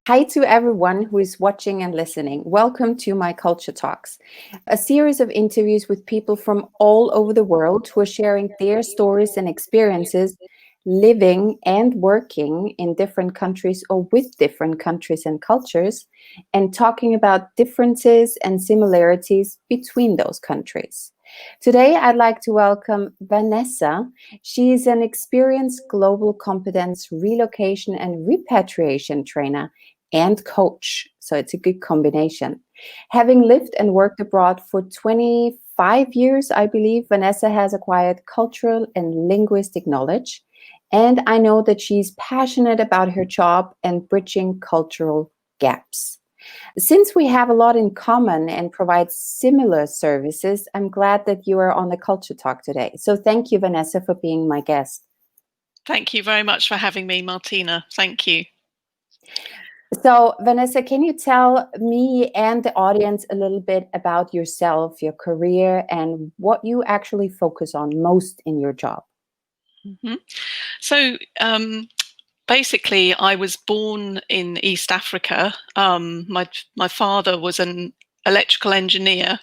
Hi to everyone who is watching and listening. Welcome to my Culture Talks, a series of interviews with people from all over the world who are sharing their stories and experiences living and working in different countries or with different countries and cultures, and talking about differences and similarities between those countries. Today, I'd like to welcome Vanessa. She is an experienced global competence relocation and repatriation trainer and coach. So it's a good combination. Having lived and worked abroad for 25 years, I believe, Vanessa has acquired cultural and linguistic knowledge. And I know that she's passionate about her job and bridging cultural gaps. Since we have a lot in common and provide similar services, I'm glad that you are on the Culture Talk today. So thank you, Vanessa, for being my guest. Thank you very much for having me, Martina. Thank you. So, Vanessa, can you tell me and the audience a little bit about yourself, your career, and what you actually focus on most in your job? Mm-hmm. So, basically, I was born in East Africa. My father was an electrical engineer,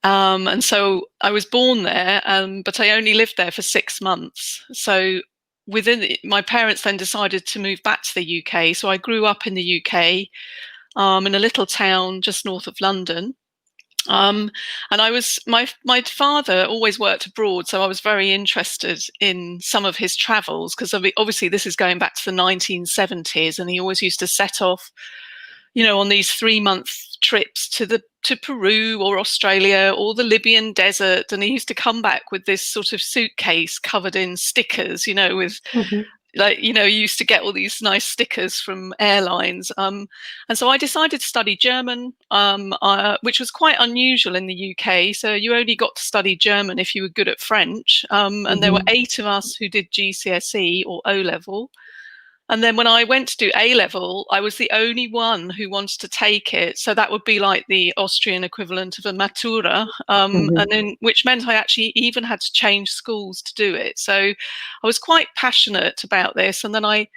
and so I was born there, but I only lived there for 6 months. So my parents then decided to move back to the UK. So I grew up in the UK, in a little town just north of London. And my father always worked abroad, so I was very interested in some of his travels, because obviously this is going back to the 1970s, and he always used to set off, on these 3-month trips to Peru or Australia or the Libyan desert, and he used to come back with this sort of suitcase covered in stickers, with you used to get all these nice stickers from airlines. And so I decided to study German, which was quite unusual in the UK. So you only got to study German if you were good at French. And there were 8 of us who did GCSE or O-level. And then when I went to do A-level, I was the only one who wanted to take it. So that would be like the Austrian equivalent of a Matura, and then, which meant I actually even had to change schools to do it. So I was quite passionate about this. And then I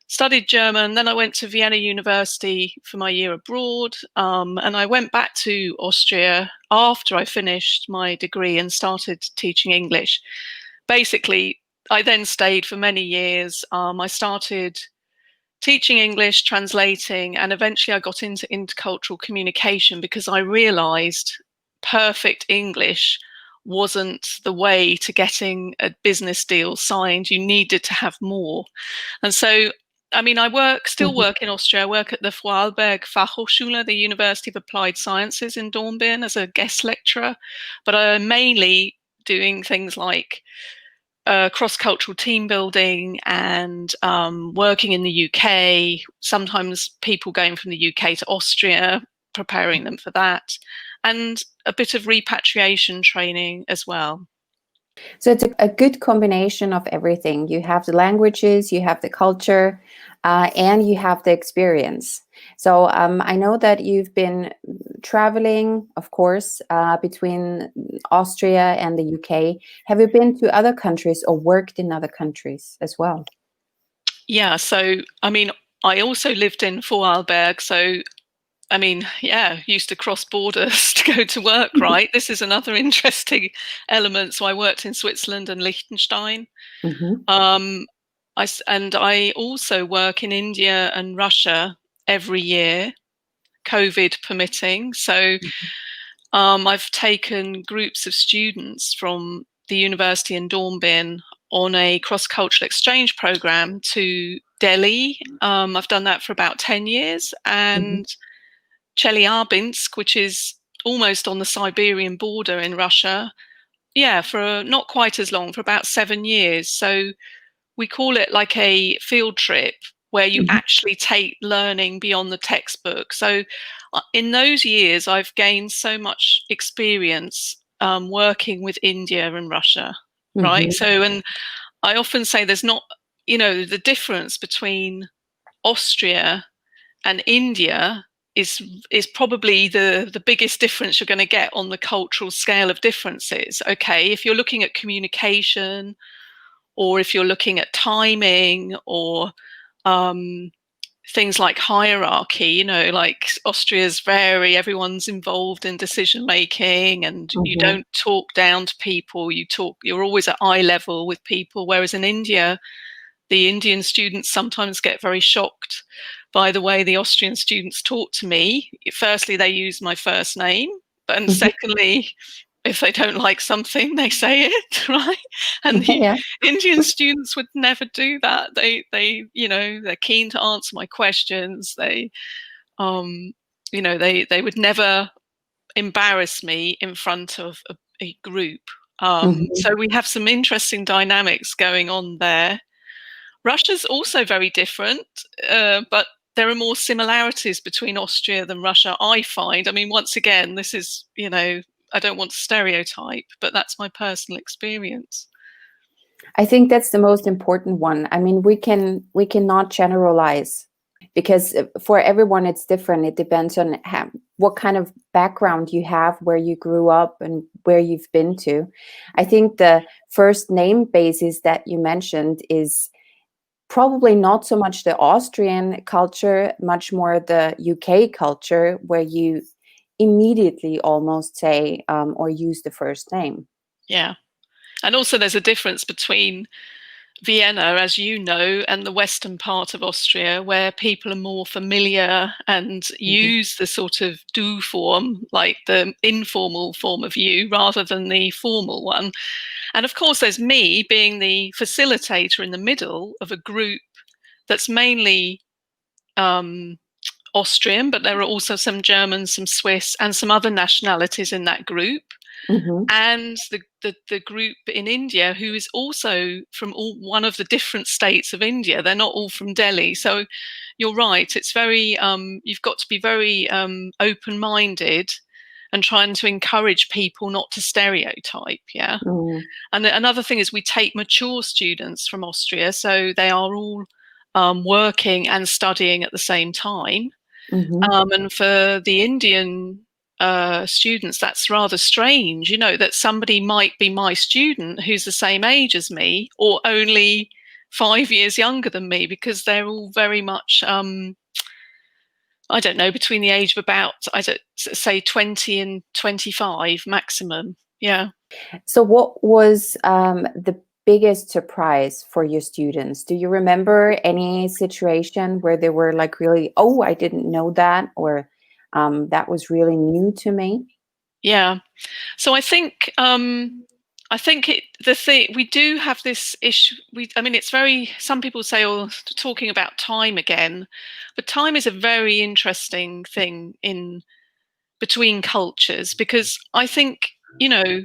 studied German. Then I went to Vienna University for my year abroad. And I went back to Austria after I finished my degree and started teaching English. Basically, I then stayed for many years. I started teaching English, translating, and eventually I got into intercultural communication, because I realized perfect English wasn't the way to getting a business deal signed. You needed to have more. And so, I mean, I still work in Austria. I work at the 𝐻 the University of Applied Sciences in 𝐵𝑢𝑟nbirn, as a guest lecturer, but I'm mainly doing things like cross-cultural team building and working in the UK, sometimes people going from the UK to Austria, preparing them for that, and a bit of repatriation training as well. So it's a good combination of everything. You have the languages, you have the culture, and you have the experience. So I know that you've been traveling, of course, between Austria and the UK. Have you been to other countries or worked in other countries as well? Yeah, so I mean, I also lived in Vorarlberg, so I mean, yeah, used to cross borders to go to work, right? This is another interesting element. So I worked in Switzerland and Liechtenstein. I also work in India and Russia every year, COVID permitting. So I've taken groups of students from the university in 𝐷𝐸𝐵𝑛 on a cross-cultural exchange program to Delhi. I've done that for about 10 years. And Chelyabinsk, which is almost on the Siberian border in Russia, for not quite as long, for about 7 years. So we call it like a field trip, where you actually take learning beyond the textbook. So in those years, I've gained so much experience working with India and Russia, right? So, and I often say there's not, the difference between Austria and India is probably the biggest difference you're going to get on the cultural scale of differences. Okay, if you're looking at communication, or if you're looking at timing, or things like hierarchy, you know, like Austria's very, everyone's involved in decision making, and you don't talk down to people, you're always at eye level with people. Whereas in India, the Indian students sometimes get very shocked by the way the Austrian students talk to me. Firstly, they use my first name, and secondly, if they don't like something, they say it, right? And the Indian students would never do that. They, you know, they're keen to answer my questions. They, you know, they would never embarrass me in front of a group. So we have some interesting dynamics going on there. Russia's also very different, but there are more similarities between Austria than Russia, I find. I mean, once again, this is, you know, I don't want to stereotype, but that's my personal experience. I think that's the most important one. I mean, we cannot generalize, because for everyone it's different. It depends on what kind of background you have, where you grew up, and where you've been to. I think the first name basis that you mentioned is probably not so much the Austrian culture, much more the UK culture, where you immediately almost say or use the first name. Yeah. And also there's a difference between Vienna, as you know, and the western part of Austria, where people are more familiar and use the sort of du form, like the informal form of you, rather than the formal one. And of course, there's me being the facilitator in the middle of a group that's mainly Austrian, but there are also some Germans, some Swiss, and some other nationalities in that group. And the group in India, who is also from one of the different states of India. They're not all from Delhi. So you're right. It's very, you've got to be very open-minded and trying to encourage people not to stereotype. Yeah. And another thing is we take mature students from Austria. So they are all working and studying at the same time. And for the Indian students, that's rather strange, you know, that somebody might be my student who's the same age as me, or only 5 years younger than me, because they're all very much, I don't know, between the age of about, say 20 and 25 maximum. Yeah. So what was the biggest surprise for your students? Do you remember any situation where they were like really, oh, I didn't know that, or that was really new to me? Yeah. So I think we do have this issue. I mean, it's very, some people say, oh, talking about time again, but time is a very interesting thing in between cultures, because I think, you know,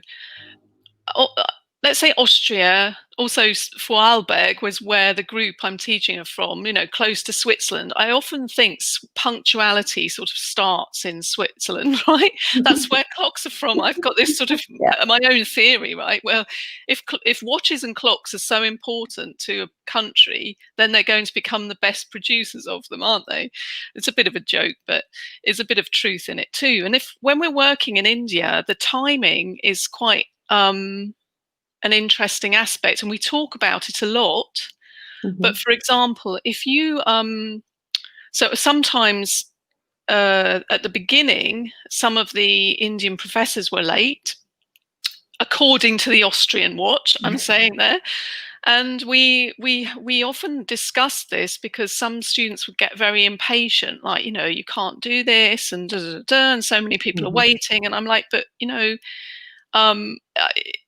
let's say Austria, also Vorarlberg was where the group I'm teaching are from, you know, close to Switzerland. I often think punctuality sort of starts in Switzerland, right? That's where clocks are from. I've got this sort of my own theory, right? Well, if watches and clocks are so important to a country, then they're going to become the best producers of them, aren't they? It's a bit of a joke, but there's a bit of truth in it too. And when we're working in India, the timing is quite an interesting aspect, and we talk about it a lot. But for example, if you so sometimes at the beginning, some of the Indian professors were late, according to the Austrian watch, I'm saying there. And we often discuss this, because some students would get very impatient, like, you know, you can't do this, and and so many people are waiting. And I'm like, but, you know,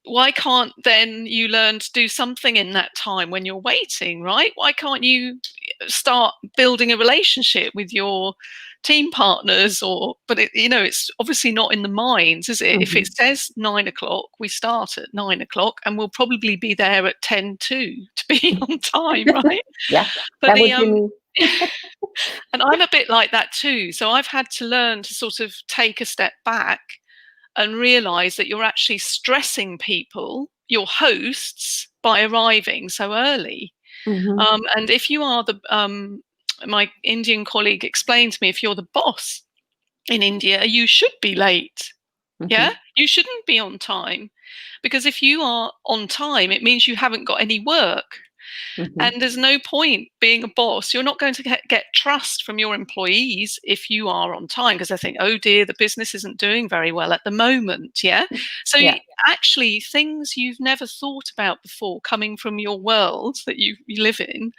why can't then you learn to do something in that time when you're waiting, right? Why can't you start building a relationship with your team partners? But you know, it's obviously not in the minds, is it? If it says 9 o'clock, we start at 9 o'clock, and we'll probably be there at 10:02 to be on time, right? Yeah, but that would be me. And I'm a bit like that too. So I've had to learn to sort of take a step back and realize that you're actually stressing people, your hosts, by arriving so early. And if you are my Indian colleague explained to me, if you're the boss in India, you should be late. Yeah, you shouldn't be on time, because if you are on time, it means you haven't got any work. Mhm. And there's no point being a boss. You're not going to get trust from your employees if you are on time, because they think, oh dear, the business isn't doing very well at the moment. Yeah. So Yeah. actually, things you've never thought about before coming from your world that you live in,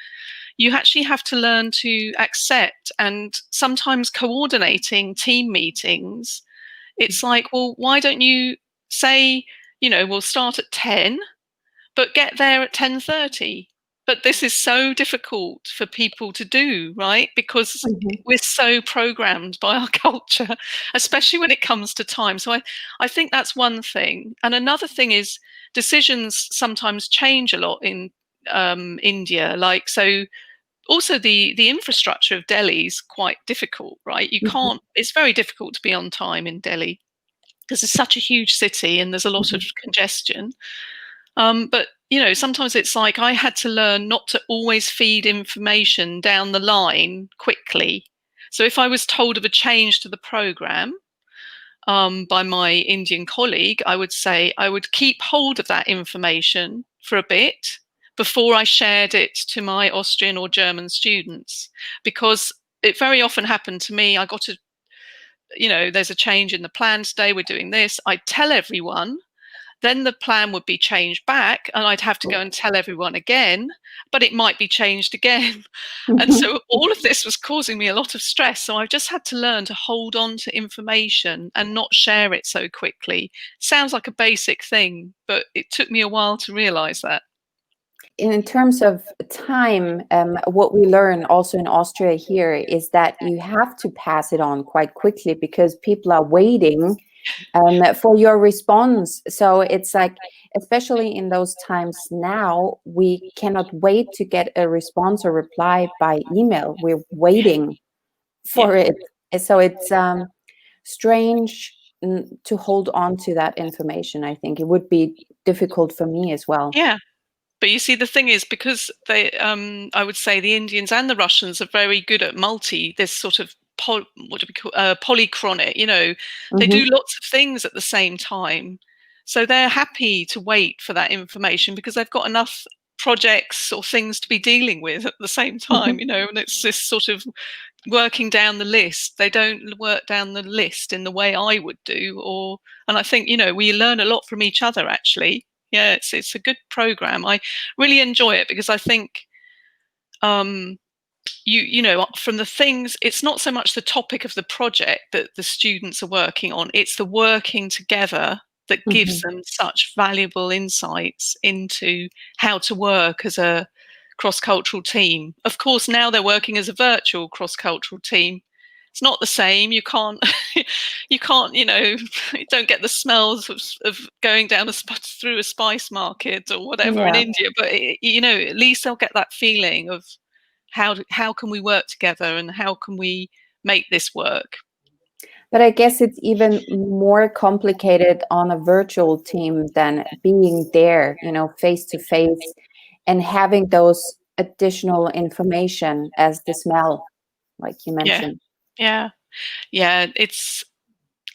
you actually have to learn to accept. And sometimes coordinating team meetings, it's like, well, why don't you say, we'll start at 10, but get there at 10:30. But this is so difficult for people to do, right? Because Mhm. we're so programmed by our culture, especially when it comes to time. So I think that's one thing. And another thing is decisions sometimes change a lot in India. Like, so also the infrastructure of Delhi is quite difficult, right? You Mhm. can't, it's very difficult to be on time in Delhi because it's such a huge city and there's a lot of Mhm. congestion. But sometimes it's like I had to learn not to always feed information down the line quickly. So if I was told of a change to the program by my Indian colleague, I would say I would keep hold of that information for a bit before I shared it to my Austrian or German students, because it very often happened to me. I got to, there's a change in the plan today, we're doing this. I'd tell everyone, then the plan would be changed back and I'd have to go and tell everyone again, but it might be changed again. And Mhm. so all of this was causing me a lot of stress. So I just had to learn to hold on to information and not share it so quickly. Sounds like a basic thing, but it took me a while to realize that. In terms of time, what we learn also in Austria here is that you have to pass it on quite quickly because people are waiting for your response. So it's like, especially in those times now, we cannot wait to get a response or reply by email. We're Yeah. waiting Yeah. for it. So it's strange to hold on to that information. I think it would be difficult for me as well. Yeah. But you see, the thing is, because I would say the Indians and the Russians are very good at this sort of what do we call polychronic. They do Hmm. lots of things at the same time, so they're happy to wait for that information because they've got enough projects or things to be dealing with at the same time. Hmm. And it's this sort of working down the list. They don't work down the list in the way I would do, and I think we learn a lot from each other actually. Yeah, it's a good program. I really enjoy it because I think um, from the things, it's not so much the topic of the project that the students are working on, it's the working together that gives Hmm. them such valuable insights into how to work as a cross-cultural team. Of course, now they're working as a virtual cross-cultural team. It's not the same. You can't, you can't, you don't get the smells of going down through a spice market or whatever in Yeah. India. But at least they'll get that feeling of how can we work together and how can we make this work. But I guess it's even more complicated on a virtual team than being there, face to face and having those additional information as the smell, like you Yeah, mentioned. yeah, yeah.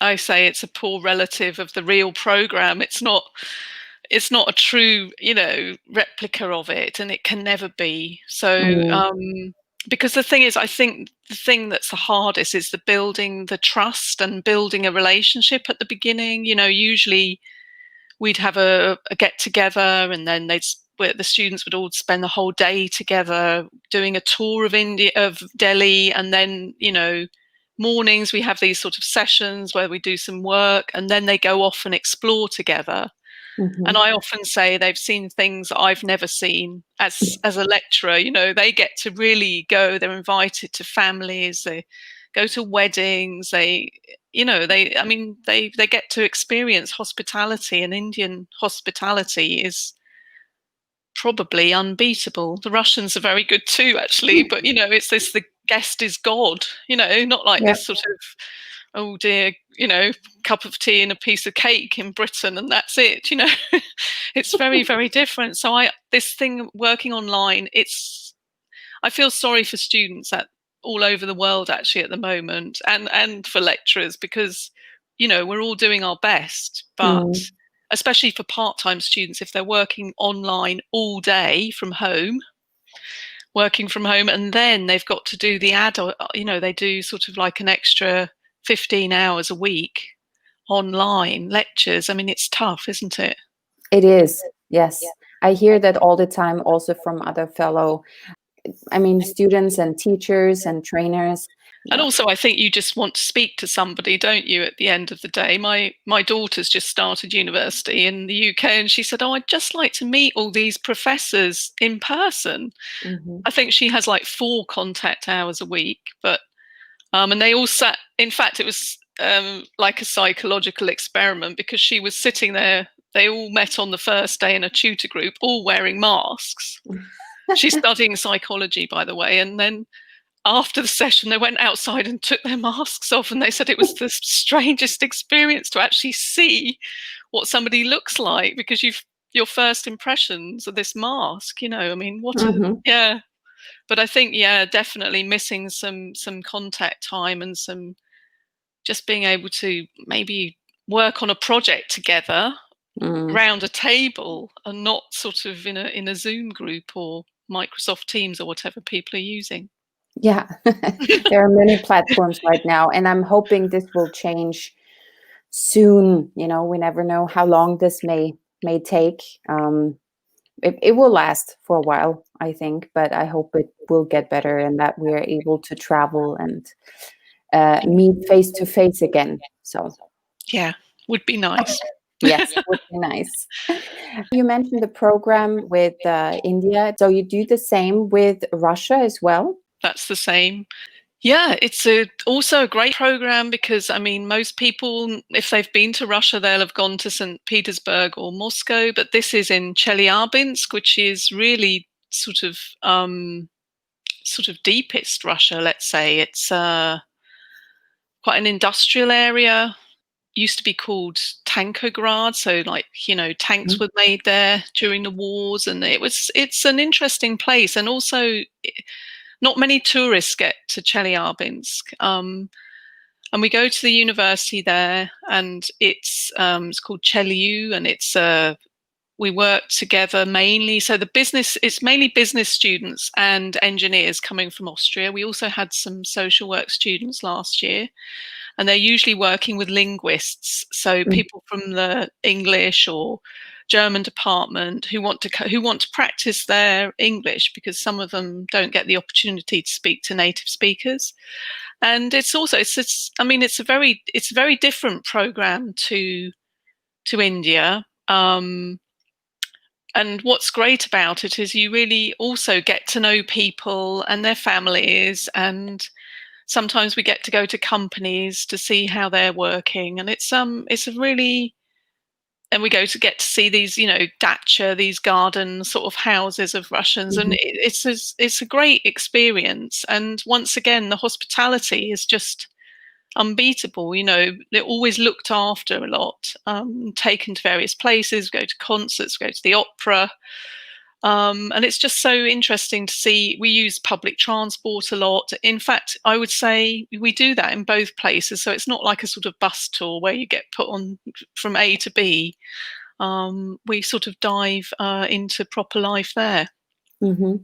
I say it's a poor relative of the real program. It's not a true, replica of it, and it can never be. So, Mm. because the thing is, I think the thing that's the hardest is the building the trust and building a relationship at the beginning. Usually we'd have a get together, and then the students would all spend the whole day together doing a tour of Delhi, and then mornings we have these sort of sessions where we do some work, and then they go off and explore together. And Mhm. I often say they've seen things that I've never seen as a lecturer. They get to really go. They're invited to families. They go to weddings. They get to experience hospitality, and Indian hospitality is probably unbeatable. The Russians are very good too, actually, but it's this, the guest is God, not like Yeah. this sort of, oh dear, cup of tea and a piece of cake in Britain and that's it. It's very, very different. So this thing working online, I feel sorry for students all over the world actually at the moment, and for lecturers, because we're all doing our best, but Mm. especially for part-time students, if they're working online all day from home, working from home, and then they've got to do the adult, you know, they do sort of like an extra 15 hours a week online lectures. I mean, it's tough, isn't it? It is, yes. I hear that all the time also from other fellow, I mean, students and teachers and trainers. And also, I think you just want to speak to somebody, don't you, at the end of the day? My daughter's just started university in the UK, and she said, oh, I'd just like to meet all these professors in person. I think she has like 4 contact hours a week, but and they all sat, in fact, it was like a psychological experiment, because she was sitting there, they all met on the first day in a tutor group, all wearing masks. She's studying psychology, by the way, and then after the session, they went outside and took their masks off, and they said it was the strangest experience to actually see what somebody looks like, because your first impressions are this mask, you know. I mean, yeah. But I think, yeah, definitely missing some contact time, and some just being able to maybe work on a project together around a table, and not sort of in a Zoom group or Microsoft Teams or whatever people are using. Yeah, there are many platforms right now, and I'm hoping this will change soon. You know, we never know how long this may take. It will last for a while, I think, but I hope it will get better, and that we are able to travel and meet face to face again. So yeah, would be nice. Yes, would be nice. You mentioned the program with India, so you do the same with Russia as well? That's the same. Yeah, it's also a great program, because, I mean, most people, if they've been to Russia, they'll have gone to St. Petersburg or Moscow, but this is in Chelyabinsk, which is really sort of deepest Russia, let's say. It's quite an industrial area. Used to be called Tankograd, so, like, you know, tanks were made there during the wars, and it's an interesting place, and also not many tourists get to Chelyabinsk. And we go to the university there, and it's called 𝐶LU, and it's we work together mainly. So it's mainly business students and engineers coming from Austria. We also had some social work students last year, and they're usually working with linguists, so people from the English or German department who want to practice their English, because some of them don't get the opportunity to speak to native speakers. And it's I mean, it's a very different program to India. And what's great about it is you really also get to know people and their families, and sometimes we get to go to companies to see how they're working, and it's a really, and we get to see these, you know, dacha, these garden sort of houses of Russians, and it's a great experience. And once again, the hospitality is just unbeatable. You know, they're always looked after a lot, taken to various places, go to concerts, go to the opera. And it's just so interesting to see. We use public transport a lot. In fact, I would say we do that in both places. So it's not like a sort of bus tour where you get put on from A to B. We sort of dive into proper life there. Do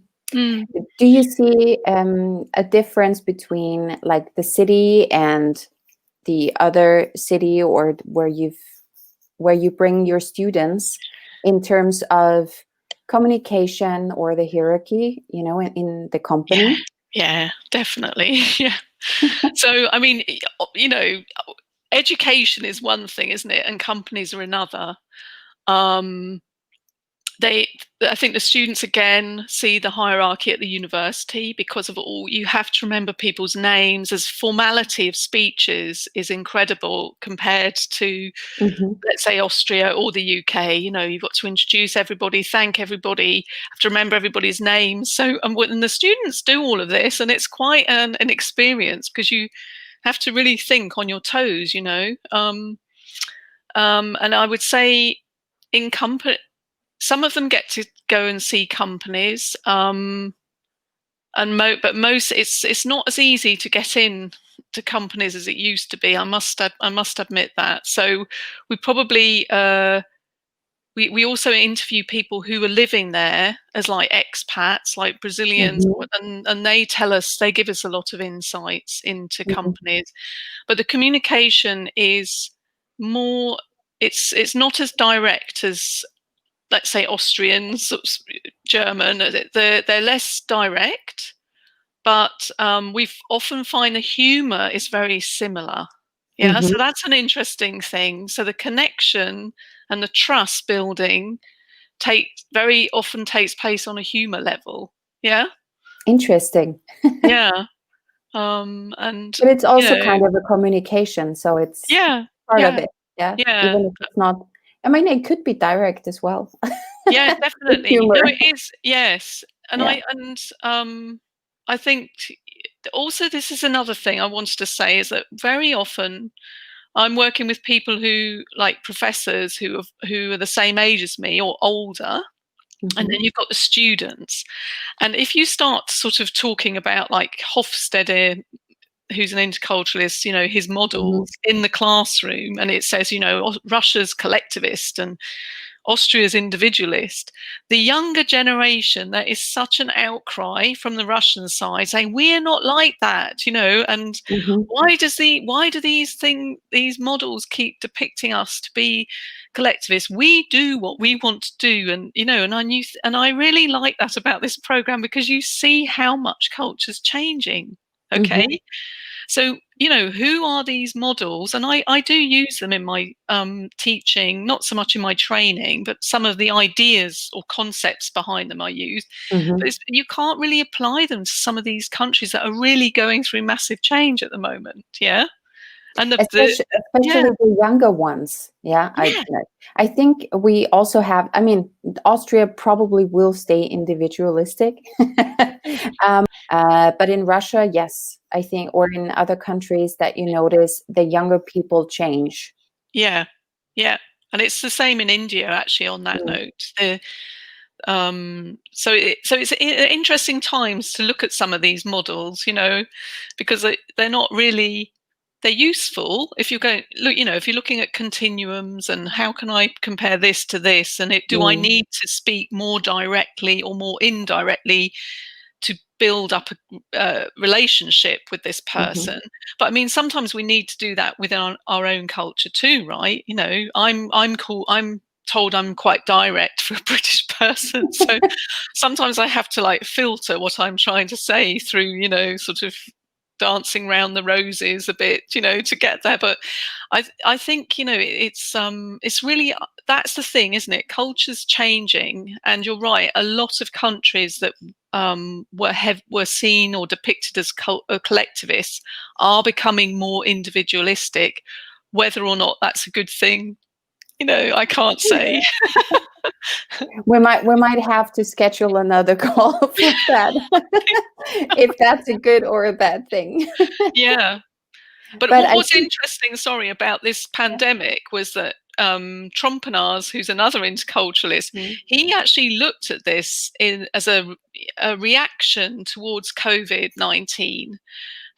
you see a difference between, like, the city and the other city, or where you bring your students, in terms of communication or the hierarchy, you know, in the company? Yeah, definitely. Yeah. So, I mean, you know, education is one thing, isn't it? And companies are another. I think the students again see the hierarchy at the university because of all. You have to remember people's names. As formality of speeches is incredible compared to, let's say, Austria or the UK. You know, you've got to introduce everybody, thank everybody, have to remember everybody's names. So, and the students do all of this, and it's quite an experience, because you have to really think on your toes. You know, and I would say in company, some of them get to go and see companies, but most it's not as easy to get in to companies as it used to be. I must admit that. So we probably we also interview people who are living there as like expats, like Brazilians, and they tell us, they give us a lot of insights into companies. But the communication is more, it's not as direct as, let's say, Austrians, German. They're less direct, but we often find the humor is very similar. Yeah, so that's an interesting thing. So the connection and the trust building very often takes place on a humor level. Yeah. Interesting. Yeah. And but it's also kind of a communication, so it's part of it. Yeah. Yeah. Even if it's not, I mean, it could be direct as well. Yeah, definitely. humor. No, it is. Yes. And I think also, this is another thing I wanted to say, is that very often I'm working with people who, like professors who are the same age as me or older, and then you've got the students. And if you start sort of talking about like Hofstede, who's an interculturalist, you know, his models in the classroom, and it says, you know, Russia's collectivist and Austria's individualist, the younger generation, there is such an outcry from the Russian side saying we're not like that, you know, and why do these models keep depicting us to be collectivists? We do what we want to do, and you know, and I really like that about this program, because you see how much culture's changing. Okay. So, you know, who are these models? And I do use them in my teaching, not so much in my training, but some of the ideas or concepts behind them I use. But you can't really apply them to some of these countries that are really going through massive change at the moment. Yeah. And especially the younger ones. Yeah. I think we also have, I mean, Austria probably will stay individualistic. But in Russia, yes, I think, or in other countries that you notice, the younger people change. Yeah. Yeah. And it's the same in India, actually, on that note. So it's interesting times to look at some of these models, you know, because they're not really, they're useful if you're going, look, you know, if you're looking at continuums and how can I compare this to this, and do I need to speak more directly or more indirectly to build up a relationship with this person? But I mean, sometimes we need to do that within our own culture too, right? You know, I'm told I'm quite direct for a British person, so sometimes I have to like filter what I'm trying to say through, you know, sort of dancing around the roses a bit, you know, to get there. But I think, you know, it's really, that's the thing, isn't it? Culture's changing, and you're right. A lot of countries that were seen or depicted as collectivists are becoming more individualistic. Whether or not that's a good thing, you know, I can't say. We might have to schedule another call for that, if that's a good or a bad thing. Yeah. But what was interesting, sorry, about this pandemic was that Trompenaars, who's another interculturalist, he actually looked at this as a reaction towards COVID-19.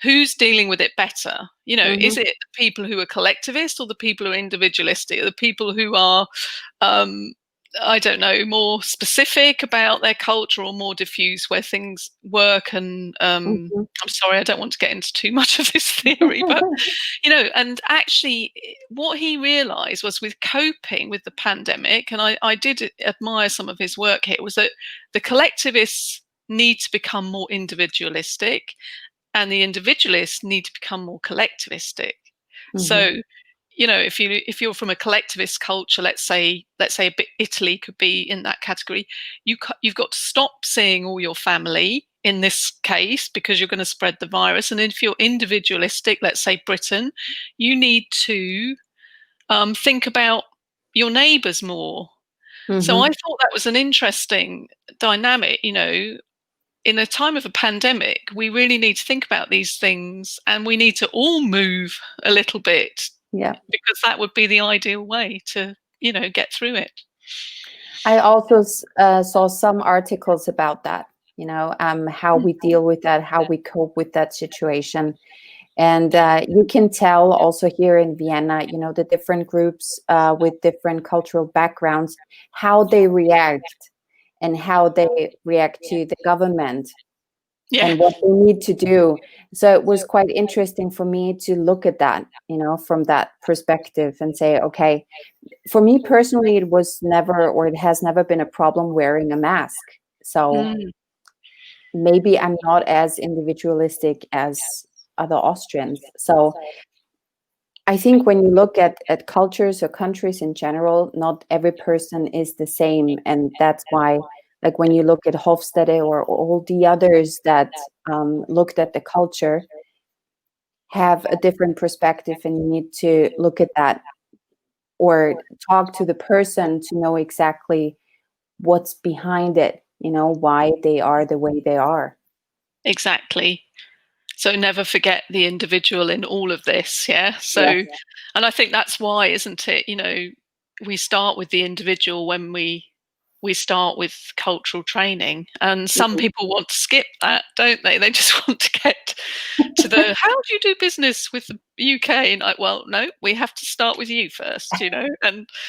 Who's dealing with it better? You know, is it the people who are collectivist or the people who are individualistic? The people who are, I don't know, more specific about their culture, or more diffuse where things work? And I'm sorry, I don't want to get into too much of this theory, but, you know, and actually what he realized was, with coping with the pandemic, and I did admire some of his work here, was that the collectivists need to become more individualistic, and the individualists need to become more collectivistic. So, you know, if you're from a collectivist culture, let's say a bit, Italy could be in that category. You've got to stop seeing all your family in this case, because you're going to spread the virus. And if you're individualistic, let's say Britain, you need to think about your neighbours more. So I thought that was an interesting dynamic, you know. In a time of a pandemic, we really need to think about these things, and we need to all move a little bit. Yeah, because that would be the ideal way to, you know, get through it. I also saw some articles about that, you know, how we deal with that, how we cope with that situation. And you can tell also here in Vienna, you know, the different groups with different cultural backgrounds, how they react and how they react to the government and what they need to do. So it was quite interesting for me to look at that, you know, from that perspective and say, okay, for me personally, it was never, or it has never been a problem wearing a mask. So maybe I'm not as individualistic as other Austrians. So I think when you look at cultures or countries in general, not every person is the same. And that's why, like when you look at Hofstede or all the others that looked at the culture, have a different perspective, and you need to look at that or talk to the person to know exactly what's behind it, you know, why they are the way they are. Exactly. So never forget the individual in all of this. Yeah. So, Yes. and I think that's why, isn't it? You know, we start with the individual when we start with cultural training, and some people want to skip that, don't they? They just want to get to the how do you do business with the UK? And like, well, no, we have to start with you first, you know,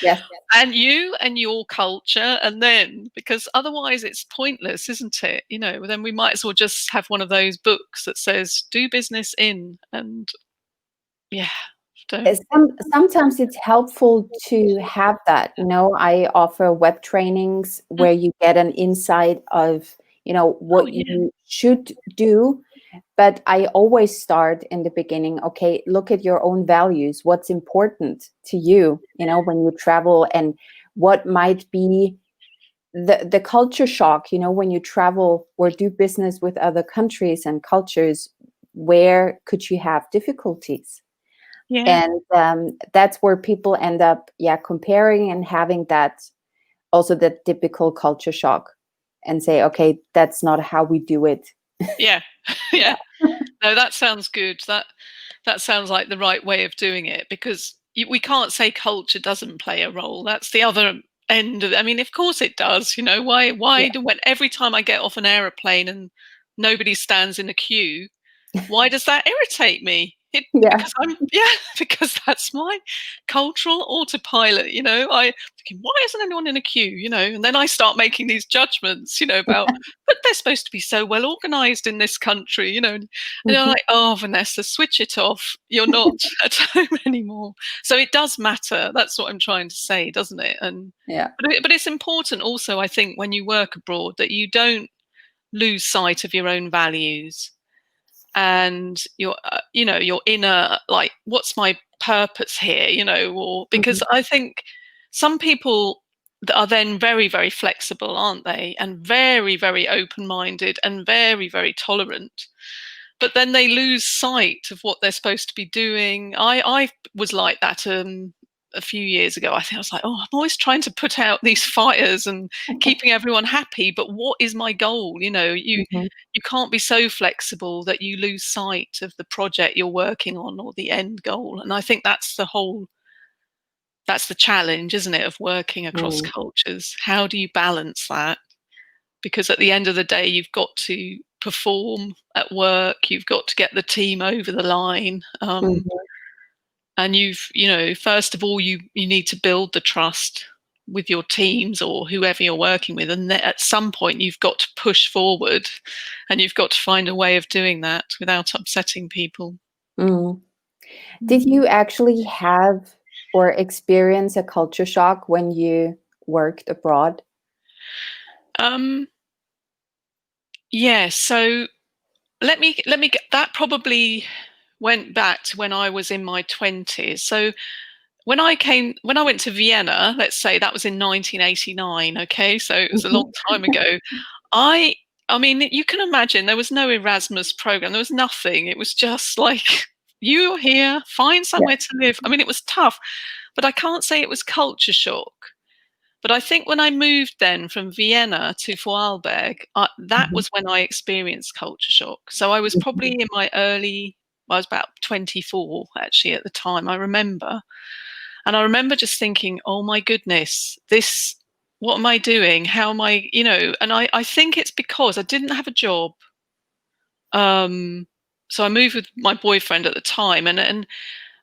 Yes. and you and your culture, and then, because otherwise it's pointless, isn't it? You know, then we might as well just have one of those books that says do business in, and yeah, don't. Sometimes it's helpful to have that. You know, I offer web trainings Mm. where you get an insight of, you know, Oh what yeah. you should do. But I always start in the beginning, okay, look at your own values. What's important to you, you know, when you travel, and what might be the culture shock, you know, when you travel or do business with other countries and cultures, where could you have difficulties? Yeah. And that's where people end up, comparing and having that, also that typical culture shock, and say, okay, that's not how we do it. Yeah. Yeah. No, that sounds good. That sounds like the right way of doing it, because we can't say culture doesn't play a role. That's the other end of it. I mean, of course it does. You know, why Yeah. do, when every time I get off an aeroplane and nobody stands in a queue, why does that irritate me? Yeah. Because I'm because that's my cultural autopilot. You know, I thinking, why isn't anyone in a queue? You know, and then I start making these judgments. You know, about, but they're supposed to be so well organized in this country. You know, and they're Mhm. like, oh, Vanessa, switch it off. You're not at home anymore. So it does matter. That's what I'm trying to say, doesn't it? And Yeah. but it's important also, I think, when you work abroad, that you don't lose sight of your own values and your you know, your inner, like, what's my purpose here, you know? Or because Mhm. I think some people that are then very, very flexible, aren't they, and very, very open-minded and very, very tolerant, but then they lose sight of what they're supposed to be doing. I was like that a few years ago. I think I was like, oh, I'm always trying to put out these fires and keeping everyone happy, but what is my goal? You know, Mhm. you can't be so flexible that you lose sight of the project you're working on or the end goal. And I think that's the challenge, isn't it, of working across Mm. cultures? How do you balance that? Because at the end of the day, you've got to perform at work, you've got to get the team over the line. Mhm. And you know, first of all, you need to build the trust with your teams or whoever you're working with. And then at some point, you've got to push forward, and you've got to find a way of doing that without upsetting people. Mm. Did you actually have or experience a culture shock when you worked abroad? Um, yeah. So let me get that. Probably went back to when I was in my 20s. So when I went to Vienna, let's say that was in 1989, okay? So it was a long Mhm. time ago. I I mean, you can imagine there was no Erasmus program. There was nothing. It was just like, you're here, find Yeah. somewhere to live. I mean, it was tough, but I can't say it was culture shock. But I think when I moved then from Vienna to Vorarlberg, that Mhm. was when I experienced culture shock. So I was probably Mhm. in my early, I was about 24 actually at the time, I remember. And I remember just thinking, oh my goodness, this, what am I doing? How am I, you know? And I think it's because I didn't have a job. Um, so I moved with my boyfriend at the time, and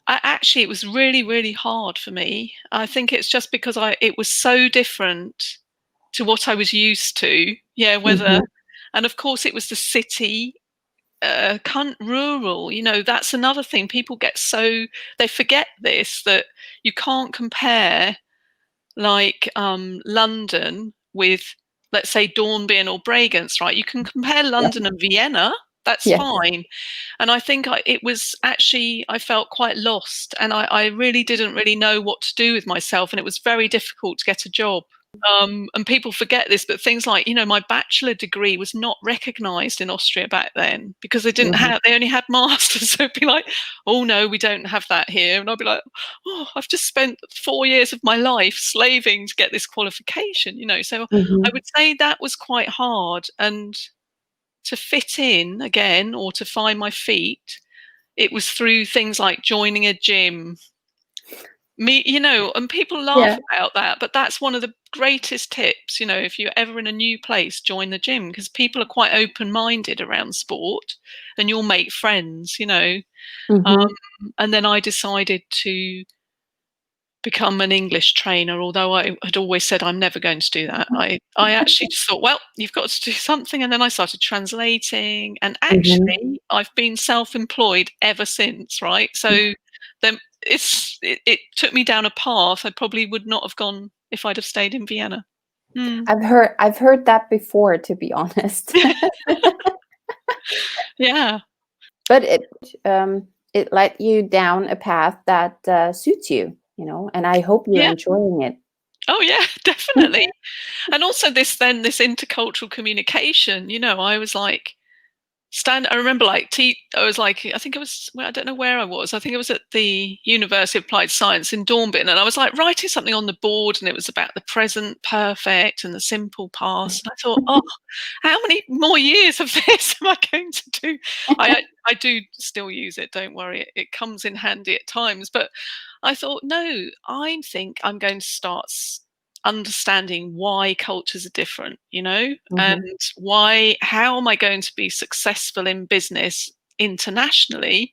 actually it was really, really hard for me. I think it's just because it was so different to what I was used to. Yeah, whether, and of course it was the city, rural, that's another thing. People they forget this, that you can't compare like London with, let's say, Dornbirn or Bregenz, right? You can compare London and Vienna, that's fine. And I think it was actually, I felt quite lost, and I really didn't really know what to do with myself, and it was very difficult to get a job. And people forget this, but things like, my bachelor degree was not recognized in Austria back then, because they only had masters. So it'd be like, oh no, we don't have that here. And I'd be like, oh, I've just spent 4 years of my life slaving to get this qualification, So I would say that was quite hard. And to fit in again, or to find my feet, it was through things like joining a gym. And people laugh about that, but that's one of the greatest tips. If you're ever in a new place, join the gym, because people are quite open-minded around sport, and you'll make friends. And then I decided to become an English trainer, although I had always said I'm never going to do that. I actually just thought, well, you've got to do something, and then I started translating, and actually I've been self-employed ever since, right? So then it took me down a path I probably would not have gone if I'd have stayed in Vienna. I've heard that before, to be honest. Yeah. But it led you down a path that suits you, and I hope you're enjoying it. Oh yeah, definitely. And also this intercultural communication, I was like, I remember I was like, I think it was, I don't know where I was. I think it was at the University of Applied Science in Dornbirn. And I was like writing something on the board, and it was about the present perfect and the simple past. And I thought, oh, how many more years of this am I going to do? I do still use it. Don't worry. It comes in handy at times. But I thought, no, I think I'm going to start understanding why cultures are different, and how am I going to be successful in business internationally?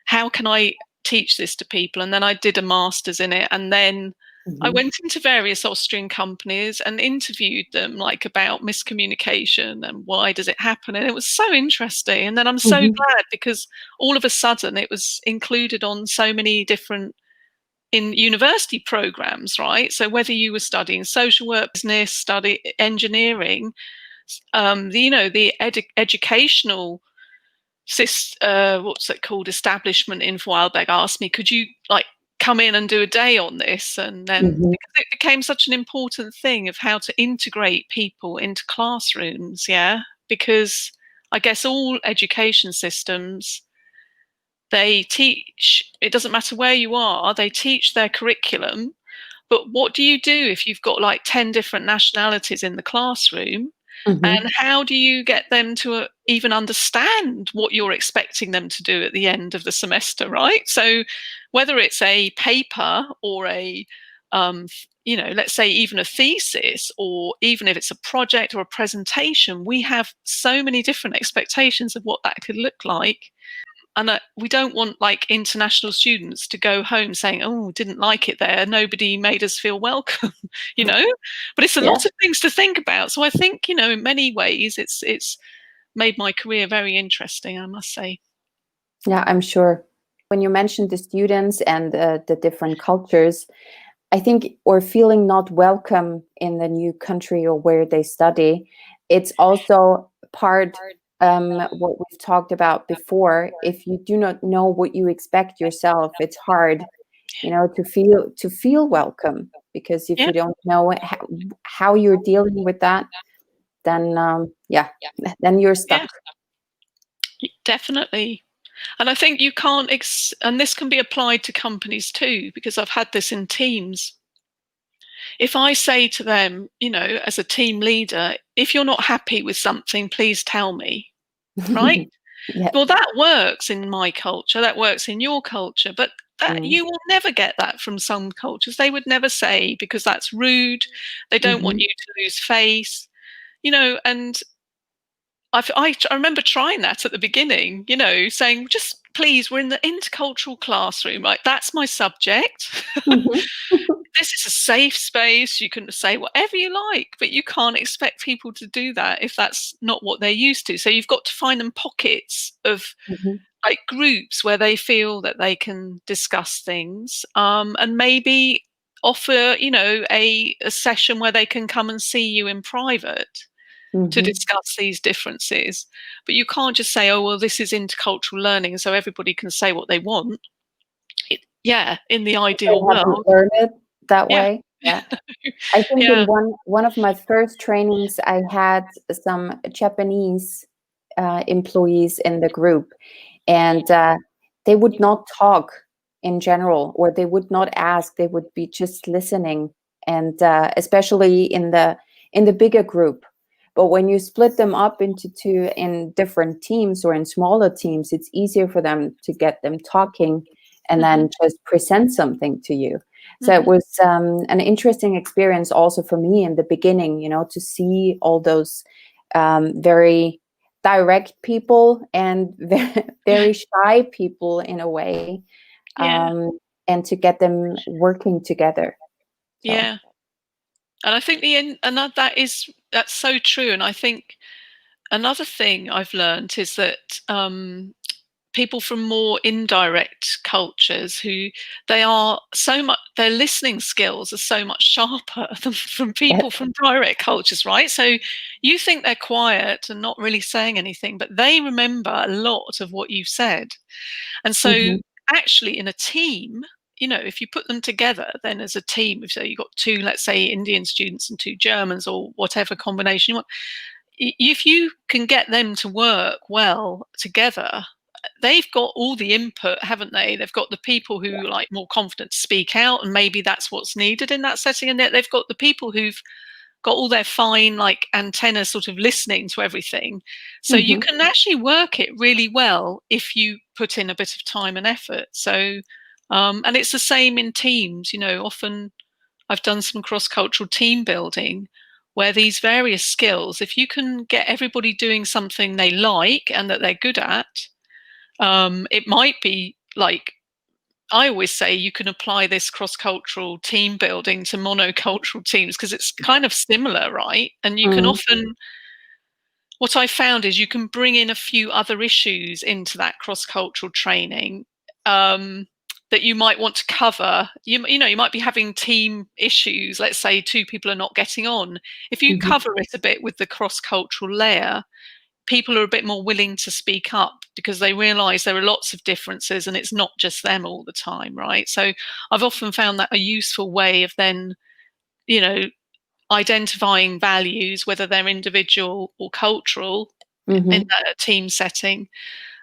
How can I teach this to people? And then I did a master's in it, and then I went into various Austrian companies and interviewed them like about miscommunication and why does it happen, and it was so interesting. And then I'm so glad, because all of a sudden it was included on so many different in university programs, right? So whether you were studying social work, business, study engineering, the educational what's it called, establishment in 𝑔𝐵𝐻 asked me, could you like come in and do a day on this? And then because it became such an important thing of how to integrate people into classrooms, because I guess all education systems, they teach, it doesn't matter where you are, they teach their curriculum. But what do you do if you've got like 10 different nationalities in the classroom? And how do you get them to even understand what you're expecting them to do at the end of the semester, right? So whether it's a paper or a, let's say even a thesis, or even if it's a project or a presentation, we have so many different expectations of what that could look like. And we don't want like international students to go home saying, oh, didn't like it there, nobody made us feel welcome, but it's a lot of things to think about. So I think, in many ways it's made my career very interesting, I must say. Yeah, I'm sure. When you mentioned the students and the different cultures, I think, or feeling not welcome in the new country or where they study, it's also part what we've talked about before. If you do not know what you expect yourself, it's hard, to feel welcome, because if you don't know how you're dealing with that, then then you're stuck. Definitely. And I think you can't, and this can be applied to companies too, because I've had this in teams. If I say to them, as a team leader, if you're not happy with something, please tell me, right? Well, that works in my culture, that works in your culture, but you will never get that from some cultures. They would never say, because that's rude. They don't want you to lose face, and I remember trying that at the beginning, you know, saying, just please, we're in the intercultural classroom, like that's my subject. Mhm. This is a safe space. You can say whatever you like, but you can't expect people to do that if that's not what they're used to. So you've got to find them pockets of Mhm. like groups where they feel that they can discuss things, and maybe offer, you know, a session where they can come and see you in private to Mhm. discuss these differences. But you can't just say, oh, well, this is intercultural learning, so everybody can say what they want. Yeah, in the They ideal haven't world. learned it that Yeah. way. Yeah. I think in Yeah. one of my first trainings, I had some Japanese employees in the group, and they would not talk in general, or they would not ask. They would be just listening, and especially in the bigger group. But when you split them up into two in different teams or in smaller teams, it's easier for them to get them talking and Hmm. then just present something to you. So it Hmm. was an interesting experience also for me in the beginning, you know, to see all those very direct people and very shy people in a way, Yeah. and to get them working together. So. Yeah. And I think that's so true. And I think another thing I've learned is that people from more indirect cultures, who their listening skills are so much sharper than from Yes. people from direct cultures, right? So you think they're quiet and not really saying anything, but they remember a lot of what you've said. And so Mhm. actually in a team, you know, if you put them together, then as a team, if so you've got two, let's say, Indian students and two Germans or whatever combination you want, if you can get them to work well together, they've got all the input, haven't they? They've got the people who like more confident to speak out, and maybe that's what's needed in that setting. And they've got the people who've got all their fine like antennas sort of listening to everything. So you Mhm. can actually work it really well if you put in a bit of time and effort. So and it's the same in teams, you know, often I've done some cross-cultural team building where these various skills, if you can get everybody doing something they like and that they're good at, it might be like, I always say you can apply this cross-cultural team building to monocultural teams because it's kind of similar, right? And you can Mm. often, what I found is you can bring in a few other issues into that cross-cultural training, that you might want to cover. You know, you might be having team issues. Let's say two people are not getting on. If you Mhm. cover it a bit with the cross-cultural layer, people are a bit more willing to speak up because they realize there are lots of differences and it's not just them all the time, right? So I've often found that a useful way of then, you know, identifying values, whether they're individual or cultural, in Mhm. a team setting,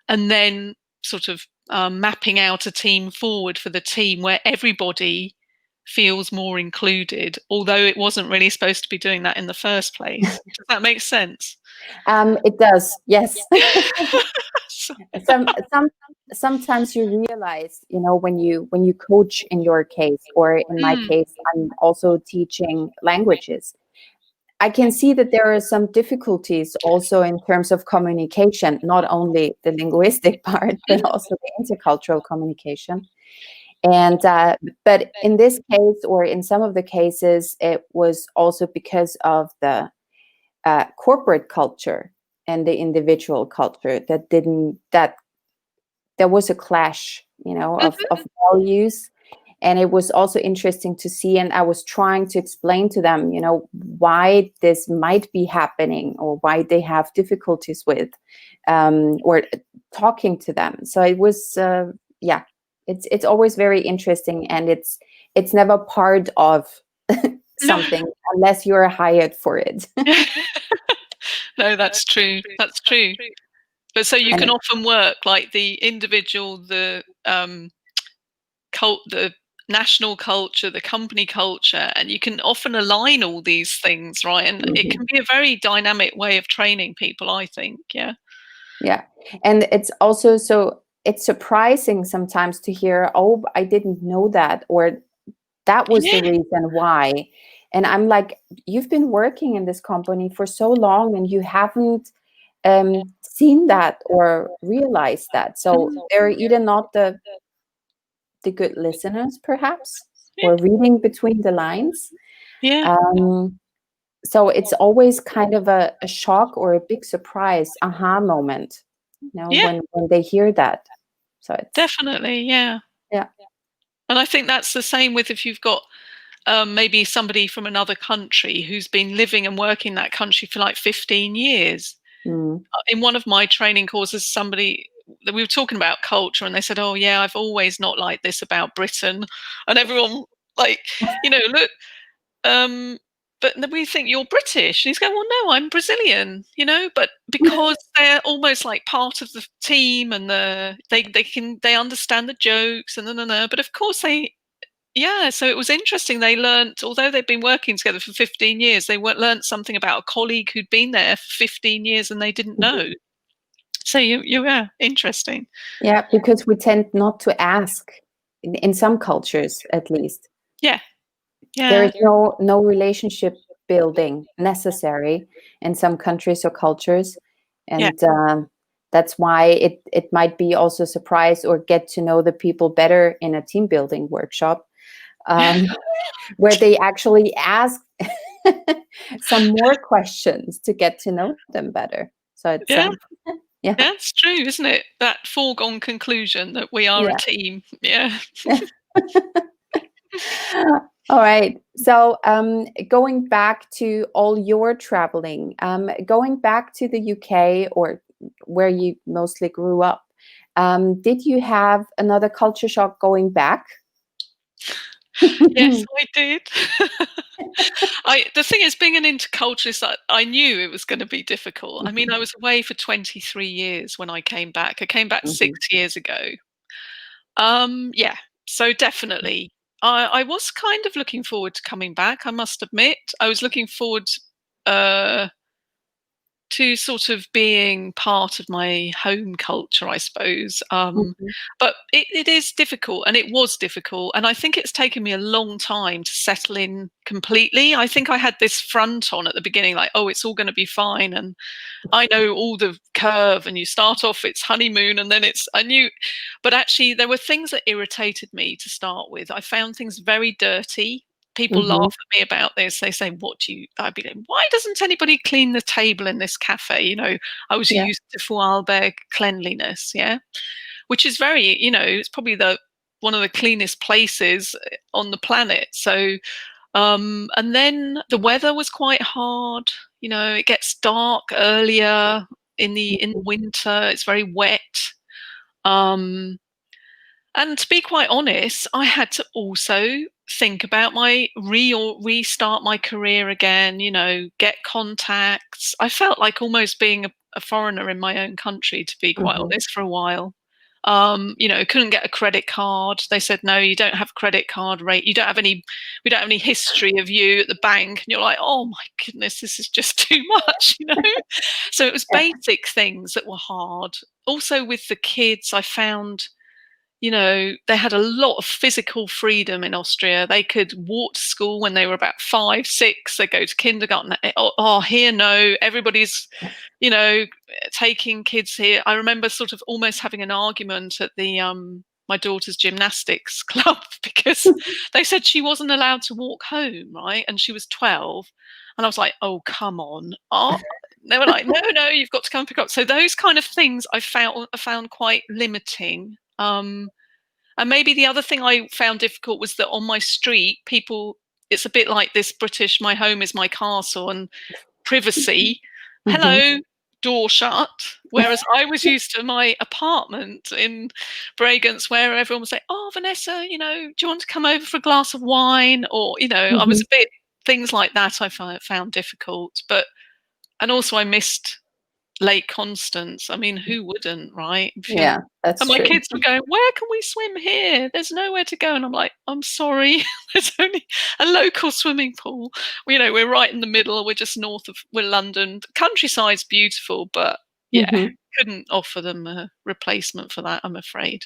and then sort of mapping out a team forward for the team where everybody feels more included, although it wasn't really supposed to be doing that in the first place. Does that make sense? It does, yes. So- Some sometimes you realize, you know, when you coach in your case, or in my Mm, case, I'm also teaching languages. I can see that there are some difficulties also in terms of communication, not only the linguistic part, but also the intercultural communication. And but in this case, or in some of the cases, it was also because of the corporate culture and the individual culture that there was a clash, you know, mhm, of values. And it was also interesting to see, and I was trying to explain to them, you know, why this might be happening, or why they have difficulties with, or talking to them. So it was yeah, it's always very interesting, and it's never part of no. something unless you're hired for it. No, that's true. That's true. But so you can And often work like the individual, the national culture, the company culture, and you can often align all these things, right? And it can mhm. be a very dynamic way of training people, I think. Yeah. Yeah. And it's also so it's surprising sometimes to hear, oh, I didn't know that, or that was the Yeah. reason why. And I'm like, you've been working in this company for so long and you haven't seen that or realized that. So they're either not the good listeners, perhaps, or reading between the lines. Yeah. So it's always kind of a shock or a big surprise, aha moment, when they hear that. So it's definitely, yeah. And I think that's the same with if you've got maybe somebody from another country who's been living and working in that country for like 15 years. In one of my training courses, somebody, we were talking about culture, and they said, oh yeah, I've always not liked this about Britain. And everyone like, look, but we think you're British. And he's going, well, no, I'm Brazilian, but because they're almost like part of the team, and they understand the jokes and but of course so it was interesting. They learnt, although they've been working together for 15 years, they learnt something about a colleague who'd been there for 15 years and they didn't know. So interesting. Yeah, because we tend not to ask in some cultures, at least. Yeah. There is no relationship building necessary in some countries or cultures. And that's why it might be also a surprise or get to know the people better in a team building workshop, where they actually ask some more questions to get to know them better. So it's it's true, isn't it? That foregone conclusion that we are a team. All right. So going back to all your traveling, going back to the UK, or where you mostly grew up, did you have another culture shock going back? Yes, I did. The thing is, being an interculturalist, I knew it was going to be difficult. I mean, I was away for 23 years when I came back. I came back 6 years ago. So definitely. I was kind of looking forward to coming back, I must admit. I was looking forward to sort of being part of my home culture, I suppose. But it is difficult, and it was difficult. And I think it's taken me a long time to settle in completely. I think I had this front on at the beginning, like, oh, it's all going to be fine. And I know all the curve, and you start off, it's honeymoon, and then but actually there were things that irritated me to start with. I found things very dirty. People laugh at me about this. They say, I'd be like, why doesn't anybody clean the table in this cafe? I was used to 𝐴𝐵𝐵 cleanliness, which is very, it's probably one of the cleanest places on the planet. So, and then the weather was quite hard. It gets dark earlier in the winter. It's very wet. And to be quite honest, I had to also think about restart my career again, get contacts. I felt like almost being a foreigner in my own country, to be quite honest, for a while. Couldn't get a credit card. They said, no, you don't have credit card rate. We don't have any history of you at the bank. And you're like, oh my goodness, this is just too much, So it was basic things that were hard. Also with the kids, I found, they had a lot of physical freedom in Austria. They could walk to school when they were about 5, 6. They go to kindergarten. Here, no, everybody's, taking kids here. I remember sort of almost having an argument at the my daughter's gymnastics club because they said she wasn't allowed to walk home, right? And she was 12. And I was like, oh, come on. They were like, no, you've got to come and pick up. So those kind of things I found quite limiting. And maybe the other thing I found difficult was that on my street, it's a bit like this British, my home is my castle, and privacy. Hello, door shut. Whereas I was used to my apartment in Bregenz, where everyone would say, oh, Vanessa, do you want to come over for a glass of wine? Or, I was a bit, things like that I found difficult. And also I missed Lake Constance. I mean, who wouldn't, right? Yeah, that's true. And my kids were going, where can we swim here? There's nowhere to go. And I'm like, I'm sorry, there's only a local swimming pool. We're right in the middle. We're just we're London. The countryside's beautiful, but couldn't offer them a replacement for that, I'm afraid.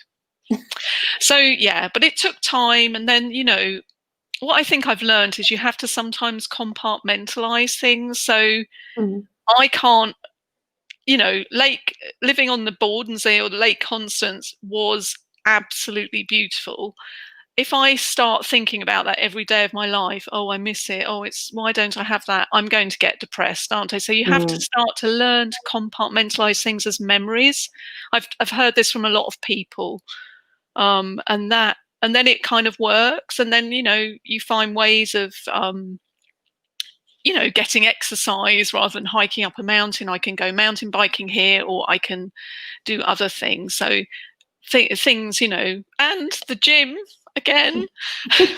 So, but it took time. And then, what I think I've learned is you have to sometimes compartmentalize things. So I can't you know, living on the 𝑡𝙗𝙩 or the Lake Constance was absolutely beautiful. If I start thinking about that every day of my life, oh, I miss it. Oh, why don't I have that? I'm going to get depressed, aren't I? So you have to start to learn to compartmentalize things as memories. I've heard this from a lot of people, and then it kind of works. And then, you know, you find ways of you know, getting exercise rather than hiking up a mountain. I can go mountain biking here, or I can do other things. So things, you know, and the gym again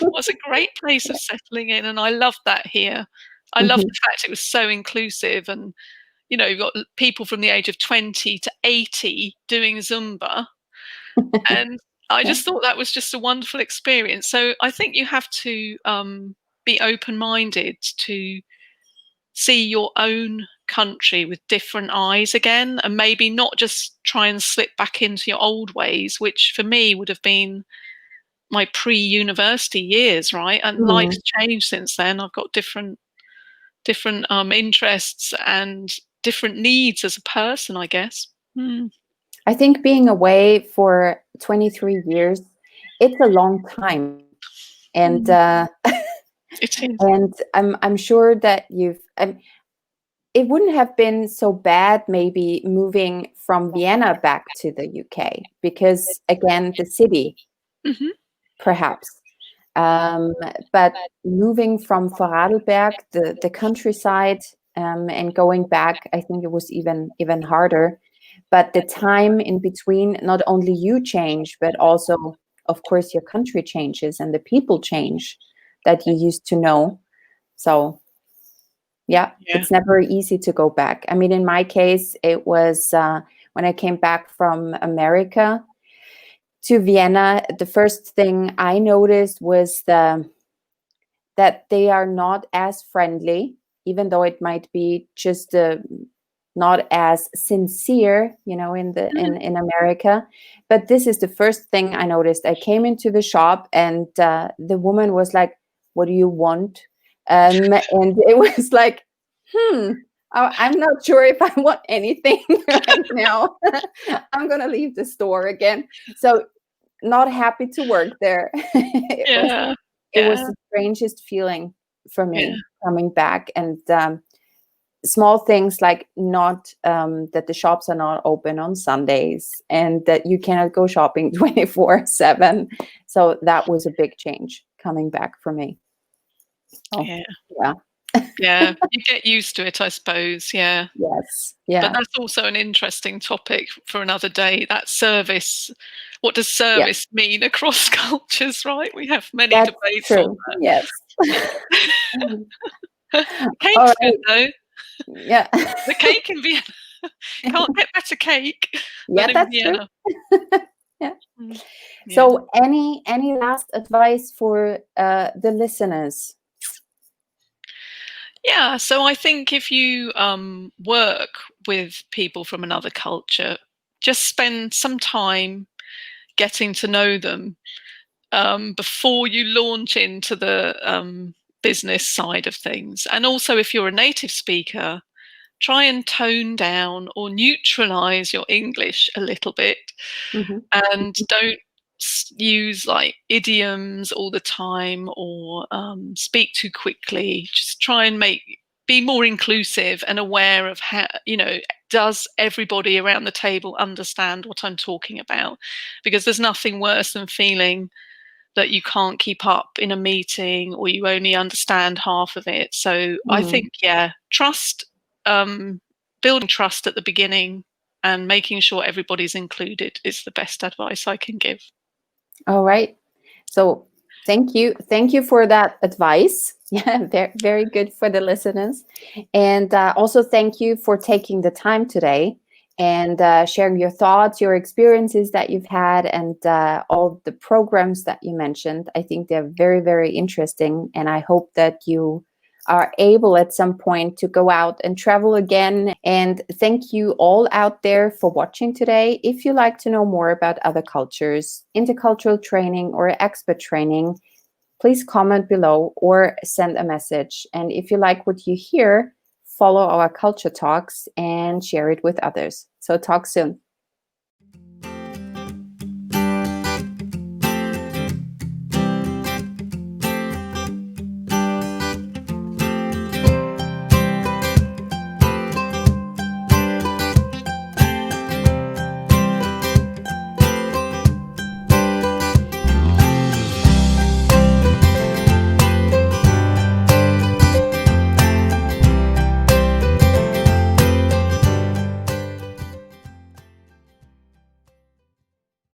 was a great place of settling in, and I loved that here. I loved the fact it was so inclusive, and you know, you've got people from the age of 20 to 80 doing Zumba, and I Yeah. just thought that was just a wonderful experience. So I think you have to be open-minded to see your own country with different eyes again, and maybe not just try and slip back into your old ways, which for me would have been my pre-university years, right? And life's changed since then. I've got different interests and different needs as a person, I guess. I think being away for 23 years, it's a long time. And It is. and I'm sure that it wouldn't have been so bad maybe moving from Vienna back to the UK, because again, the city, perhaps. But moving from Vorarlberg, the countryside, and going back, I think it was even harder. But the time in between, not only you change, but also, of course, your country changes and the people change that you used to know. So yeah, it's never easy to go back. I mean, in my case, it was when I came back from America to Vienna, the first thing I noticed was that they are not as friendly, even though it might be just not as sincere, you know, in America. But this is the first thing I noticed. I came into the shop, and the woman was like, "What do you want?" And it was like, I'm not sure if I want anything right now. I'm gonna leave the store again. So not happy to work there. It was the strangest feeling for me coming back. And small things like not that the shops are not open on Sundays, and that you cannot go shopping 24/7. So that was a big change coming back for me. Oh, yeah, you get used to it, I suppose. Yeah. But that's also an interesting topic for another day. That service. What does service mean across cultures, right? We have many debates on that. Yes. Cake's good though. Yeah. The cake in Vienna. Can't get better cake than in Vienna. True. So any last advice for the listeners? Yeah, so I think if you work with people from another culture, just spend some time getting to know them before you launch into the business side of things. And also, if you're a native speaker, try and tone down or neutralize your English a little bit, and don't use like idioms all the time, or speak too quickly. Just try and be more inclusive and aware of how, you know, does everybody around the table understand what I'm talking about? Because there's nothing worse than feeling that you can't keep up in a meeting, or you only understand half of it. So I think, trust, building trust at the beginning and making sure everybody's included is the best advice I can give. All right. So thank you for that advice. Yeah, very, very good for the listeners. And also thank you for taking the time today and sharing your thoughts, your experiences that you've had, and all the programs that you mentioned. I think they're very, very interesting, and I hope that you are able at some point to go out and travel again. And thank you all out there for watching today. If you'd like to know more about other cultures, intercultural training, or expat training, please comment below or send a message. And if you like what you hear, follow our Culture Talks and share it with others. So talk soon.